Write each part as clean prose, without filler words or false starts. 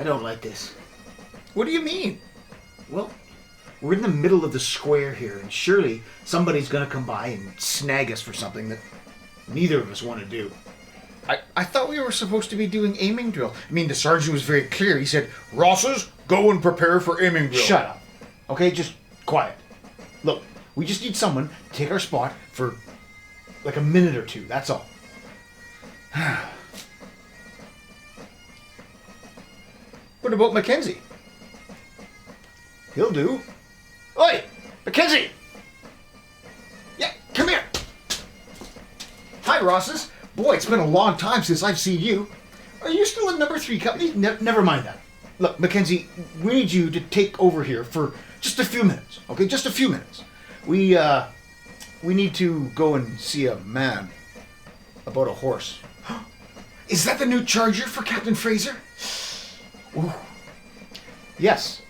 I don't like this. What do you mean? Well, we're in the middle of the square here, and surely somebody's gonna come by and snag us for something that neither of us want to do. I thought we were supposed to be doing aiming drill. I mean, the sergeant was very clear. He said, Rosses, go and prepare for aiming drill. Shut up. Okay, just quiet. Look, we just need someone to take our spot for like a minute or two, that's all. What about Mackenzie? He'll do. Oi! Mackenzie! Yeah, come here. Hi, Rosses. Boy, it's been a long time since I've seen you. Are you still in number 3 company? Never mind that. Look, Mackenzie, we need you to take over here for just a few minutes, okay? Just a few minutes. We need to go and see a man about a horse. Is that the new charger for Captain Fraser? Ooh. Yes.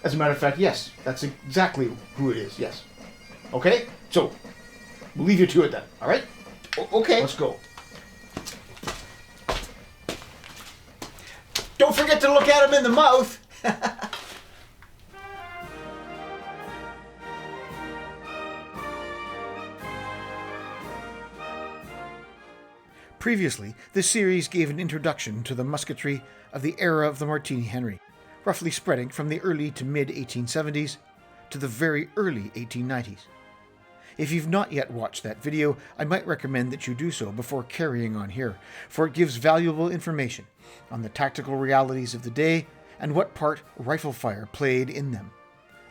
As a matter of fact, yes. That's exactly who it is, yes. Okay? So, we'll leave you to it then, alright? Okay. Let's go. Don't forget to look at him in the mouth. Previously, this series gave an introduction to the musketry of the era of the Martini Henry, roughly spreading from the early to mid-1870s to the very early 1890s. If you've not yet watched that video, I might recommend that you do so before carrying on here, for it gives valuable information on the tactical realities of the day and what part rifle fire played in them,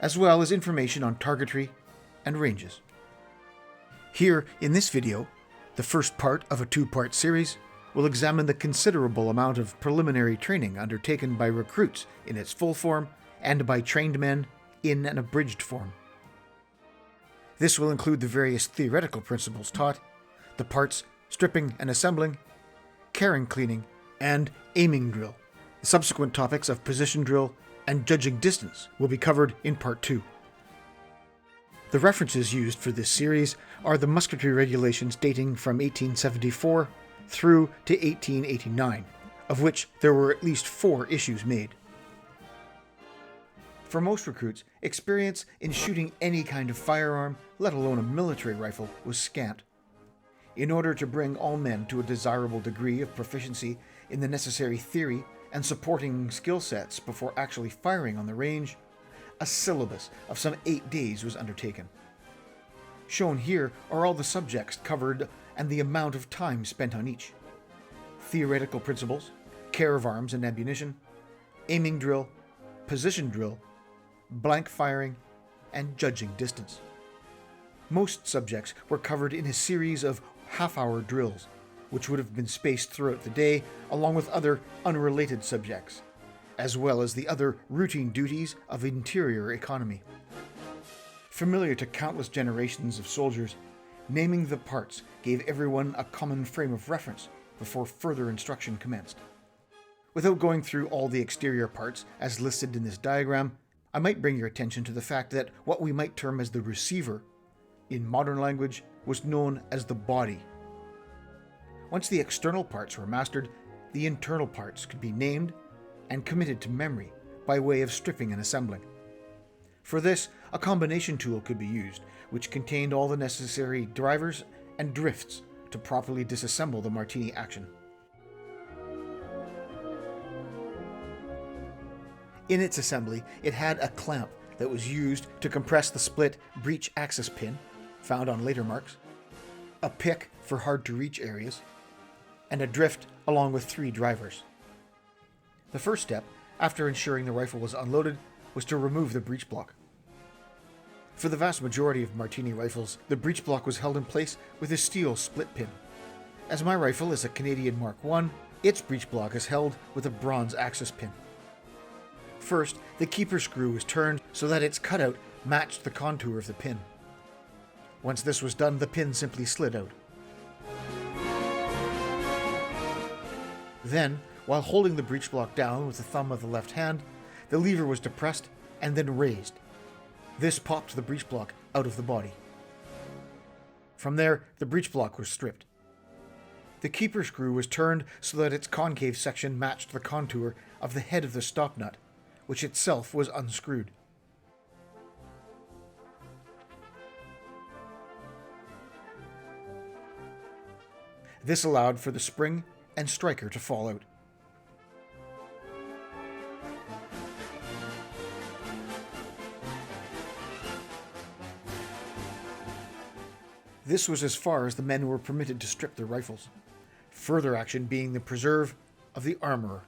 as well as information on targetry and ranges. Here in this video, the first part of a 2-part series, will examine the considerable amount of preliminary training undertaken by recruits in its full form and by trained men in an abridged form. This will include the various theoretical principles taught, the parts stripping and assembling, care and cleaning, and aiming drill. The subsequent topics of position drill and judging distance will be covered in Part 2. The references used for this series are the musketry regulations dating from 1874 through to 1889, of which there were at least 4 issues made. For most recruits, experience in shooting any kind of firearm, let alone a military rifle, was scant. In order to bring all men to a desirable degree of proficiency in the necessary theory and supporting skill sets before actually firing on the range, a syllabus of some 8 days was undertaken. Shown here are all the subjects covered and the amount of time spent on each. Theoretical principles, care of arms and ammunition, aiming drill, position drill, blank firing, and judging distance. Most subjects were covered in a series of half-hour drills, which would have been spaced throughout the day, along with other unrelated subjects, as well as the other routine duties of interior economy. Familiar to countless generations of soldiers, naming the parts gave everyone a common frame of reference before further instruction commenced. Without going through all the exterior parts as listed in this diagram, I might bring your attention to the fact that what we might term as the receiver, in modern language, was known as the body. Once the external parts were mastered, the internal parts could be named and committed to memory by way of stripping and assembling. For this, a combination tool could be used, which contained all the necessary drivers and drifts to properly disassemble the Martini action. In its assembly, it had a clamp that was used to compress the split breech axis pin, found on later marks, a pick for hard-to-reach areas, and a drift along with 3 drivers. The first step, after ensuring the rifle was unloaded, was to remove the breech block. For the vast majority of Martini rifles, the breech block was held in place with a steel split pin. As my rifle is a Canadian Mark I, its breech block is held with a bronze axis pin. First, the keeper screw was turned so that its cutout matched the contour of the pin. Once this was done, the pin simply slid out. Then, while holding the breech block down with the thumb of the left hand, the lever was depressed and then raised. This popped the breech block out of the body. From there, the breech block was stripped. The keeper screw was turned so that its concave section matched the contour of the head of the stop nut, which itself was unscrewed. This allowed for the spring and striker to fall out. This was as far as the men were permitted to strip their rifles, further action being the preserve of the armorer.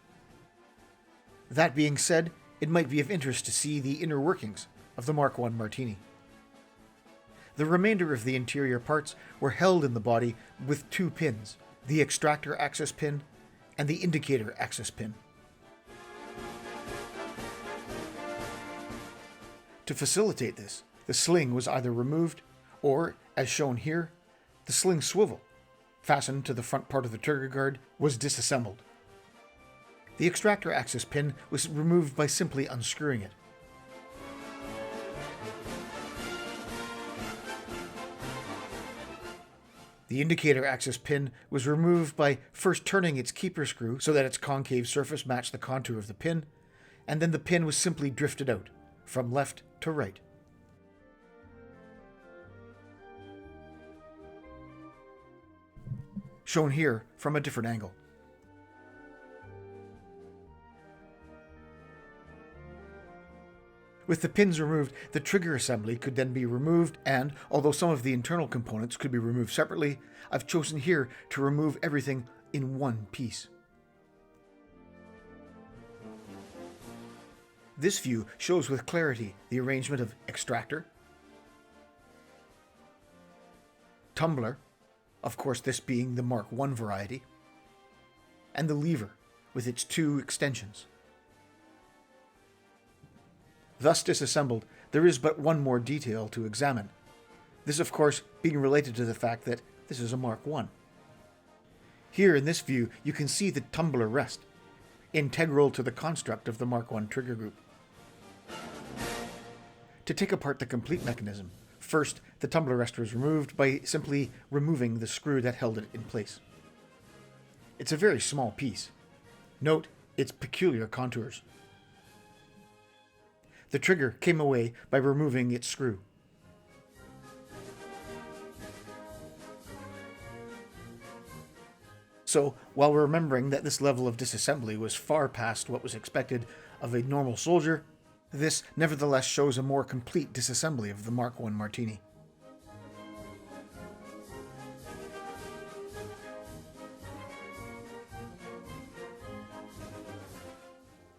That being said, it might be of interest to see the inner workings of the Mark I Martini. The remainder of the interior parts were held in the body with two pins, the extractor axis pin and the indicator axis pin. To facilitate this, the sling was either removed or, as shown here, the sling swivel, fastened to the front part of the trigger guard, was disassembled. The extractor axis pin was removed by simply unscrewing it. The indicator axis pin was removed by first turning its keeper screw so that its concave surface matched the contour of the pin, and then the pin was simply drifted out, from left to right. Shown here from a different angle. With the pins removed, the trigger assembly could then be removed, and although some of the internal components could be removed separately, I've chosen here to remove everything in one piece. This view shows with clarity the arrangement of extractor, tumbler, of course this being the Mark I variety, and the lever with its two extensions. Thus disassembled, there is but one more detail to examine. This, of course, being related to the fact that this is a Mark I. Here in this view, you can see the tumbler rest, integral to the construct of the Mark I trigger group. To take apart the complete mechanism, first, the tumbler rest was removed by simply removing the screw that held it in place. It's a very small piece. Note its peculiar contours. The trigger came away by removing its screw. So, while remembering that this level of disassembly was far past what was expected of a normal soldier, this nevertheless shows a more complete disassembly of the Mark I Martini.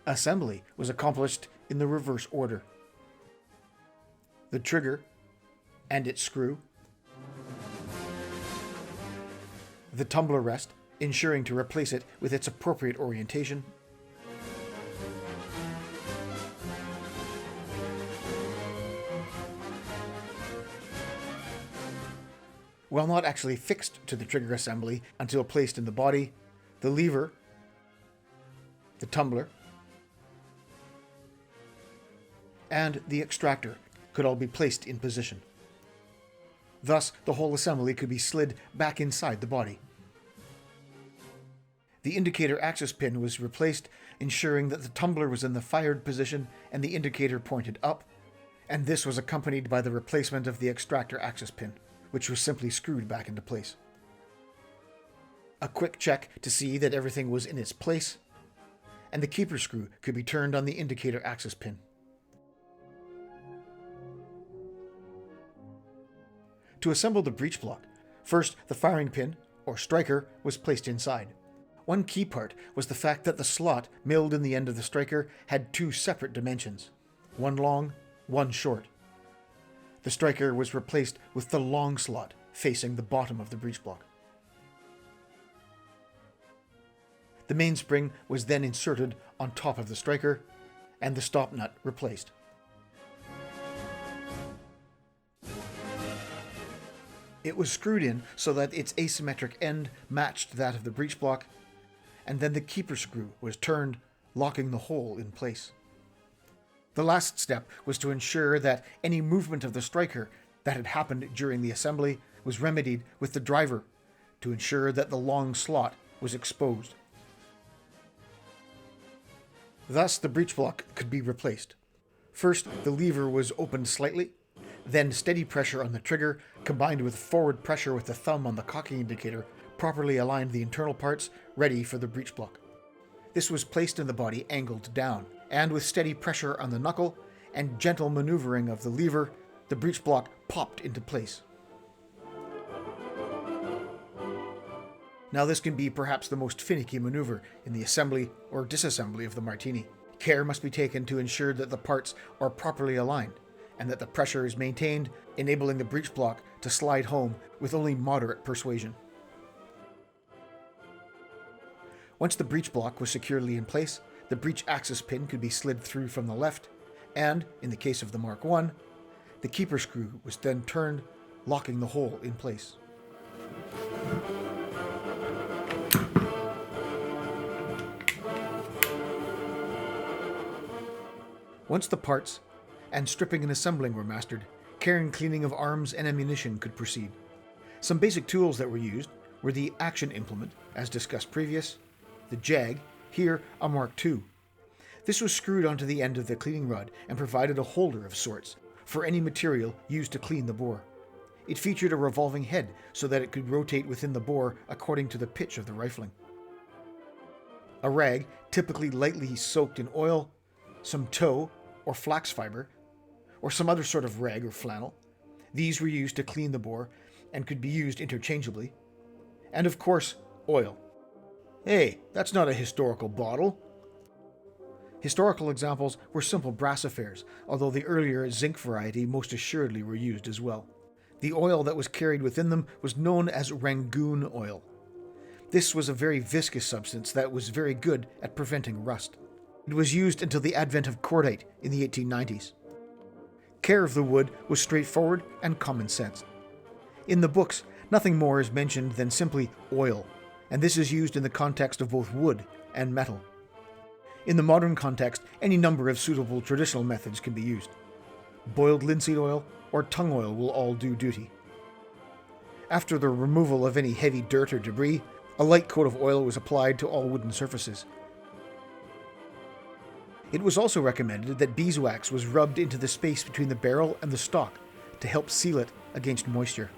Assembly was accomplished in the reverse order. The trigger and its screw, the tumbler rest, ensuring to replace it with its appropriate orientation, while not actually fixed to the trigger assembly until placed in the body, the lever, the tumbler, and the extractor could all be placed in position. Thus, the whole assembly could be slid back inside the body. The indicator axis pin was replaced, ensuring that the tumbler was in the fired position and the indicator pointed up, and this was accompanied by the replacement of the extractor axis pin, which was simply screwed back into place. A quick check to see that everything was in its place, and the keeper screw could be turned on the indicator axis pin. To assemble the breech block, first the firing pin, or striker, was placed inside. One key part was the fact that the slot milled in the end of the striker had two separate dimensions, one long, one short. The striker was replaced with the long slot facing the bottom of the breech block. The mainspring was then inserted on top of the striker, and the stop nut replaced. It was screwed in so that its asymmetric end matched that of the breech block, and then the keeper screw was turned, locking the hole in place. The last step was to ensure that any movement of the striker that had happened during the assembly was remedied with the driver to ensure that the long slot was exposed. Thus, the breech block could be replaced. First, the lever was opened slightly, then steady pressure on the trigger, combined with forward pressure with the thumb on the cocking indicator, properly aligned the internal parts, ready for the breech block. This was placed in the body angled down, and with steady pressure on the knuckle and gentle maneuvering of the lever, the breech block popped into place. Now this can be perhaps the most finicky maneuver in the assembly or disassembly of the Martini. Care must be taken to ensure that the parts are properly aligned and that the pressure is maintained, enabling the breech block to slide home with only moderate persuasion. Once the breech block was securely in place, the breech axis pin could be slid through from the left, and, in the case of the Mark I, the keeper screw was then turned, locking the hole in place. Once the parts and stripping and assembling were mastered, care and cleaning of arms and ammunition could proceed. Some basic tools that were used were the action implement, as discussed previous, the jag, here a Mark II. This was screwed onto the end of the cleaning rod and provided a holder of sorts for any material used to clean the bore. It featured a revolving head so that it could rotate within the bore according to the pitch of the rifling. A rag, typically lightly soaked in oil, some tow or flax fiber, or some other sort of rag or flannel. These were used to clean the bore and could be used interchangeably. And of course, oil. Hey, that's not a historical bottle. Historical examples were simple brass affairs, although the earlier zinc variety most assuredly were used as well. The oil that was carried within them was known as Rangoon oil. This was a very viscous substance that was very good at preventing rust. It was used until the advent of cordite in the 1890s. Care of the wood was straightforward and common sense. In the books, nothing more is mentioned than simply oil, and this is used in the context of both wood and metal. In the modern context, any number of suitable traditional methods can be used. Boiled linseed oil or tung oil will all do duty. After the removal of any heavy dirt or debris, a light coat of oil was applied to all wooden surfaces. It was also recommended that beeswax was rubbed into the space between the barrel and the stock to help seal it against moisture.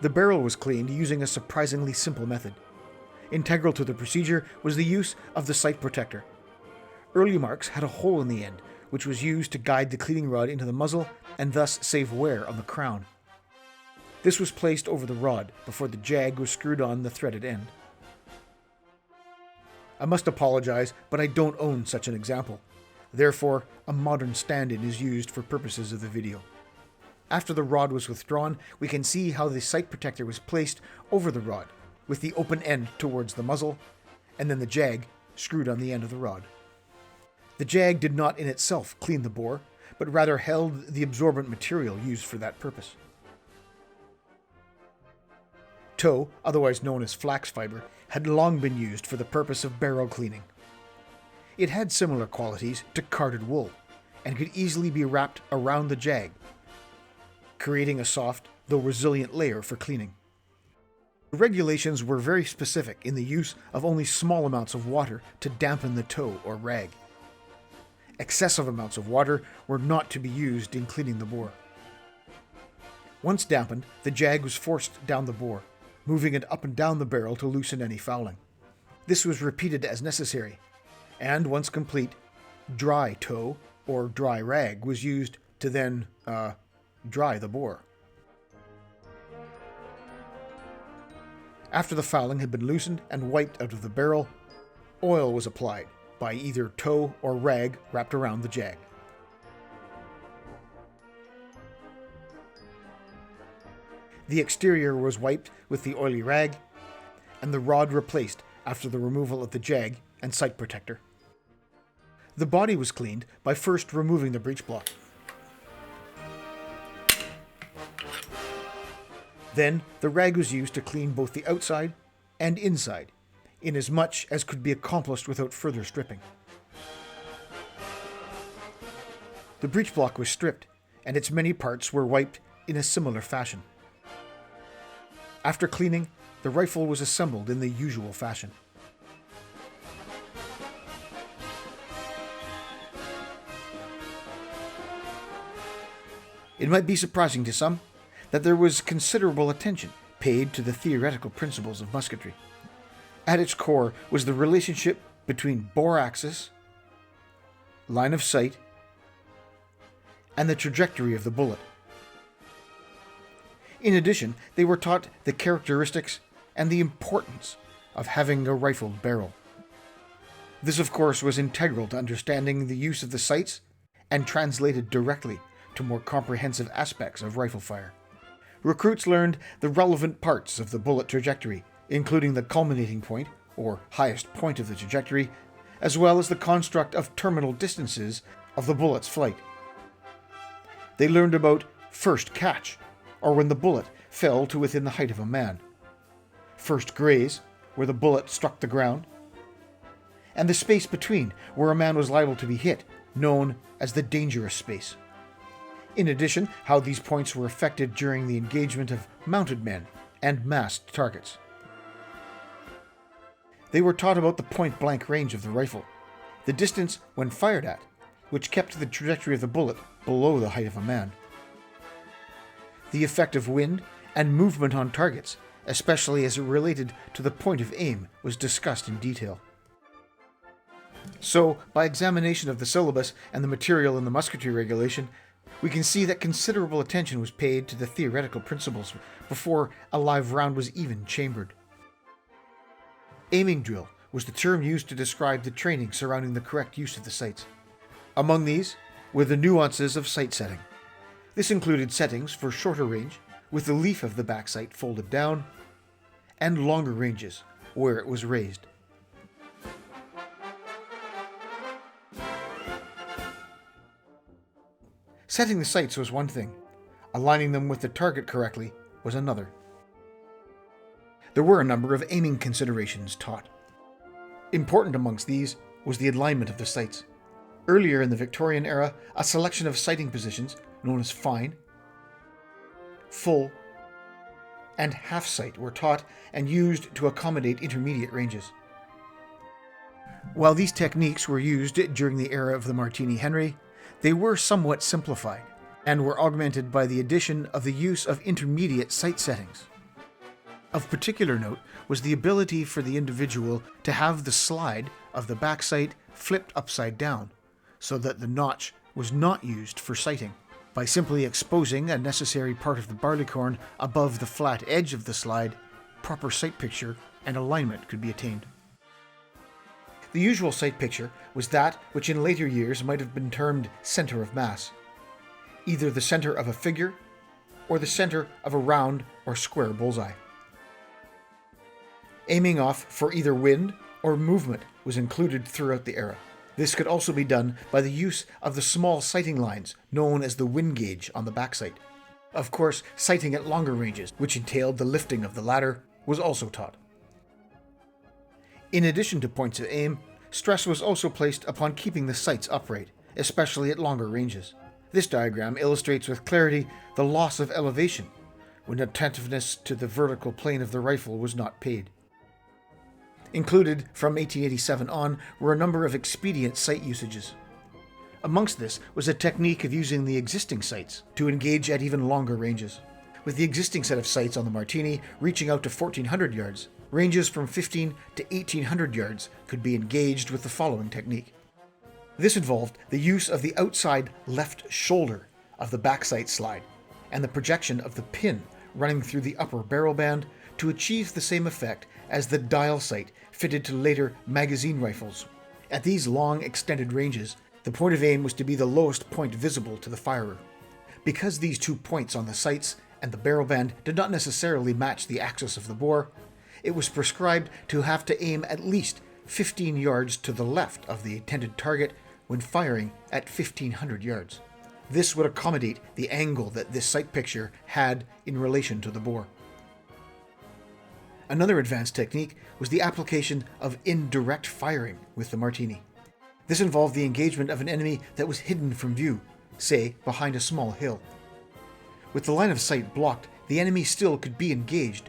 The barrel was cleaned using a surprisingly simple method. Integral to the procedure was the use of the sight protector. Early marks had a hole in the end, which was used to guide the cleaning rod into the muzzle and thus save wear on the crown. This was placed over the rod before the jag was screwed on the threaded end. I must apologize, but I don't own such an example. Therefore, a modern stand-in is used for purposes of the video. After the rod was withdrawn, we can see how the sight protector was placed over the rod, with the open end towards the muzzle, and then the jag screwed on the end of the rod. The jag did not in itself clean the bore, but rather held the absorbent material used for that purpose. Tow, otherwise known as flax fiber, had long been used for the purpose of barrel cleaning. It had similar qualities to carded wool, and could easily be wrapped around the jag, creating a soft, though resilient layer for cleaning. The regulations were very specific in the use of only small amounts of water to dampen the tow or rag. Excessive amounts of water were not to be used in cleaning the bore. Once dampened, the jag was forced down the bore, moving it up and down the barrel to loosen any fouling. This was repeated as necessary, and once complete, dry tow or dry rag was used to then dry the bore. After the fouling had been loosened and wiped out of the barrel, oil was applied by either tow or rag wrapped around the jag. The exterior was wiped with the oily rag, and the rod replaced after the removal of the jag and sight protector. The body was cleaned by first removing the breech block. Then, the rag was used to clean both the outside and inside, in as much as could be accomplished without further stripping. The breech block was stripped, and its many parts were wiped in a similar fashion. After cleaning, the rifle was assembled in the usual fashion. It might be surprising to some that there was considerable attention paid to the theoretical principles of musketry. At its core was the relationship between bore axis, line of sight, and the trajectory of the bullet. In addition, they were taught the characteristics and the importance of having a rifled barrel. This, of course, was integral to understanding the use of the sights and translated directly to more comprehensive aspects of rifle fire. Recruits learned the relevant parts of the bullet trajectory, including the culminating point, or highest point of the trajectory, as well as the construct of terminal distances of the bullet's flight. They learned about first catch, or when the bullet fell to within the height of a man, first graze, where the bullet struck the ground, and the space between, where a man was liable to be hit, known as the dangerous space. In addition, how these points were affected during the engagement of mounted men and masked targets. They were taught about the point-blank range of the rifle, the distance when fired at, which kept the trajectory of the bullet below the height of a man. The effect of wind and movement on targets, especially as it related to the point of aim, was discussed in detail. So, by examination of the syllabus and the material in the musketry regulation, we can see that considerable attention was paid to the theoretical principles before a live round was even chambered. Aiming drill was the term used to describe the training surrounding the correct use of the sights. Among these were the nuances of sight setting. This included settings for shorter range, with the leaf of the back sight folded down, and longer ranges, where it was raised. Setting the sights was one thing. Aligning them with the target correctly was another. There were a number of aiming considerations taught. Important amongst these was the alignment of the sights. Earlier in the Victorian era, a selection of sighting positions, known as fine, full, and half sight were taught and used to accommodate intermediate ranges. While these techniques were used during the era of the Martini Henry, they were somewhat simplified and were augmented by the addition of the use of intermediate sight settings. Of particular note was the ability for the individual to have the slide of the back sight flipped upside down, so that the notch was not used for sighting. By simply exposing a necessary part of the barleycorn above the flat edge of the slide, proper sight picture and alignment could be attained. The usual sight picture was that which in later years might have been termed center of mass, either the center of a figure or the center of a round or square bullseye. Aiming off for either wind or movement was included throughout the era. This could also be done by the use of the small sighting lines known as the wind gauge on the backsight. Of course, sighting at longer ranges, which entailed the lifting of the ladder, was also taught. In addition to points of aim, stress was also placed upon keeping the sights upright, especially at longer ranges. This diagram illustrates with clarity the loss of elevation when attentiveness to the vertical plane of the rifle was not paid. Included from 1887 on were a number of expedient sight usages. Amongst this was a technique of using the existing sights to engage at even longer ranges. With the existing set of sights on the Martini reaching out to 1,400 yards, ranges from 15 to 1,800 yards could be engaged with the following technique. This involved the use of the outside left shoulder of the backsight slide and the projection of the pin running through the upper barrel band to achieve the same effect as the dial sight fitted to later magazine rifles. At these long extended ranges, the point of aim was to be the lowest point visible to the firer. Because these 2 points on the sights and the barrel band did not necessarily match the axis of the bore, it was prescribed to have to aim at least 15 yards to the left of the intended target when firing at 1,500 yards. This would accommodate the angle that this sight picture had in relation to the bore. Another advanced technique was the application of indirect firing with the Martini. This involved the engagement of an enemy that was hidden from view, say behind a small hill. With the line of sight blocked, the enemy still could be engaged,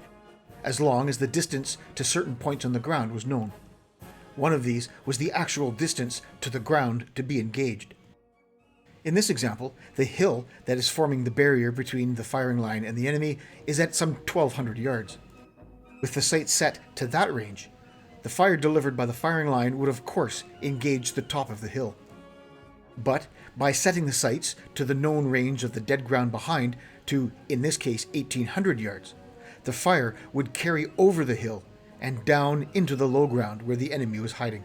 as long as the distance to certain points on the ground was known. One of these was the actual distance to the ground to be engaged. In this example, the hill that is forming the barrier between the firing line and the enemy is at some 1,200 yards. With the sight set to that range, the fire delivered by the firing line would of course engage the top of the hill. But by setting the sights to the known range of the dead ground behind to, in this case, 1,800 yards, the fire would carry over the hill and down into the low ground where the enemy was hiding.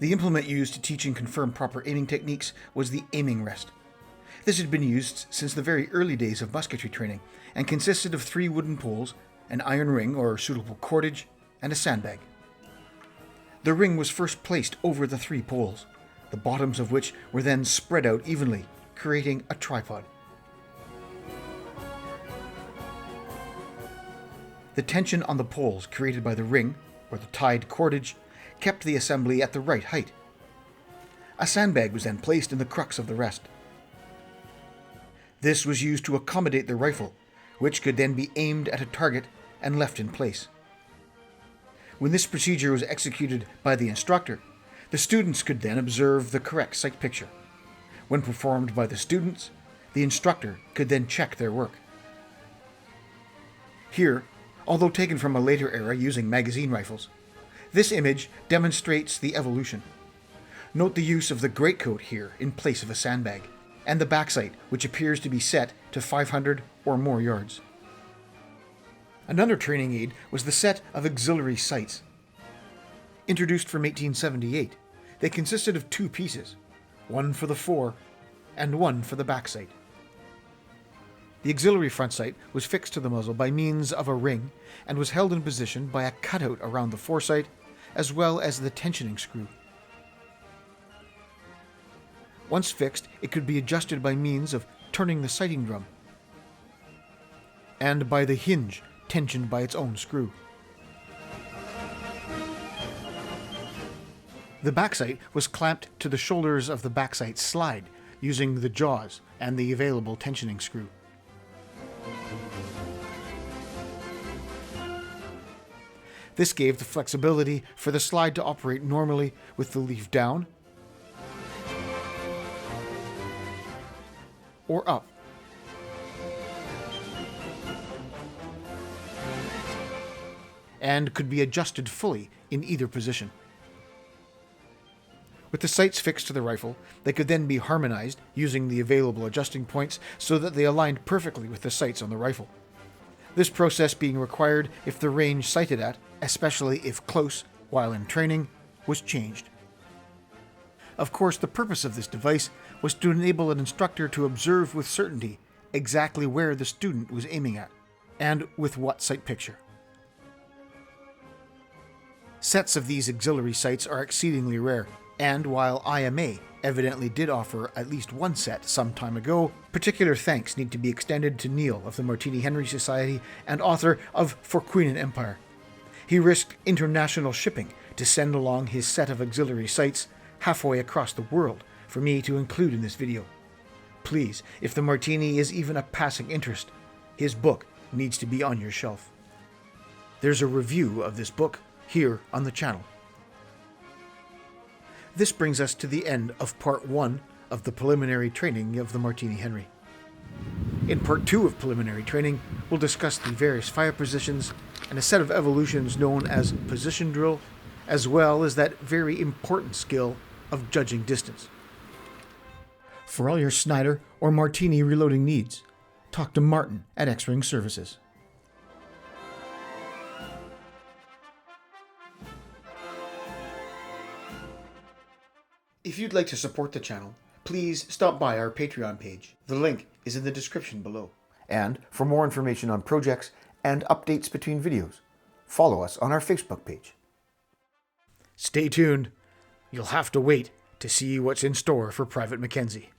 The implement used to teach and confirm proper aiming techniques was the aiming rest. This had been used since the very early days of musketry training and consisted of 3 wooden poles, an iron ring or suitable cordage, and a sandbag. The ring was first placed over the 3 poles, the bottoms of which were then spread out evenly, creating a tripod. The tension on the poles created by the ring, or the tied cordage, kept the assembly at the right height. A sandbag was then placed in the crux of the rest. This was used to accommodate the rifle, which could then be aimed at a target and left in place. When this procedure was executed by the instructor, the students could then observe the correct sight picture. When performed by the students, the instructor could then check their work. Here, although taken from a later era using magazine rifles, this image demonstrates the evolution. Note the use of the greatcoat here in place of a sandbag, and the backsight, which appears to be set to 500 or more yards. Another training aid was the set of auxiliary sights. Introduced from 1878, they consisted of 2 pieces, one for the fore and one for the backsight. The auxiliary front sight was fixed to the muzzle by means of a ring and was held in position by a cutout around the foresight as well as the tensioning screw. Once fixed, it could be adjusted by means of turning the sighting drum and by the hinge tensioned by its own screw. The backsight was clamped to the shoulders of the backsight slide using the jaws and the available tensioning screw. This gave the flexibility for the slide to operate normally with the leaf down or up. And could be adjusted fully in either position. With the sights fixed to the rifle, they could then be harmonized using the available adjusting points so that they aligned perfectly with the sights on the rifle. This process being required if the range sighted at, especially if close while in training, was changed. Of course, the purpose of this device was to enable an instructor to observe with certainty exactly where the student was aiming at, and with what sight picture. Sets of these auxiliary sights are exceedingly rare, and while IMA evidently did offer at least one set some time ago, particular thanks need to be extended to Neil of the Martini Henry Society and author of For Queen and Empire. He risked international shipping to send along his set of auxiliary sights halfway across the world for me to include in this video. Please, if the Martini is even a passing interest, his book needs to be on your shelf. There's a review of this book here on the channel. This brings us to the end of part 1 of the preliminary training of the Martini Henry. In part 2 of preliminary training, we'll discuss the various fire positions and a set of evolutions known as position drill, as well as that very important skill of judging distance. For all your Snyder or Martini reloading needs, talk to Martin at X-Ring Services. If you'd like to support the channel, please stop by our Patreon page. The link is in the description below. And for more information on projects and updates between videos, follow us on our Facebook page. Stay tuned. You'll have to wait to see what's in store for Private Mackenzie.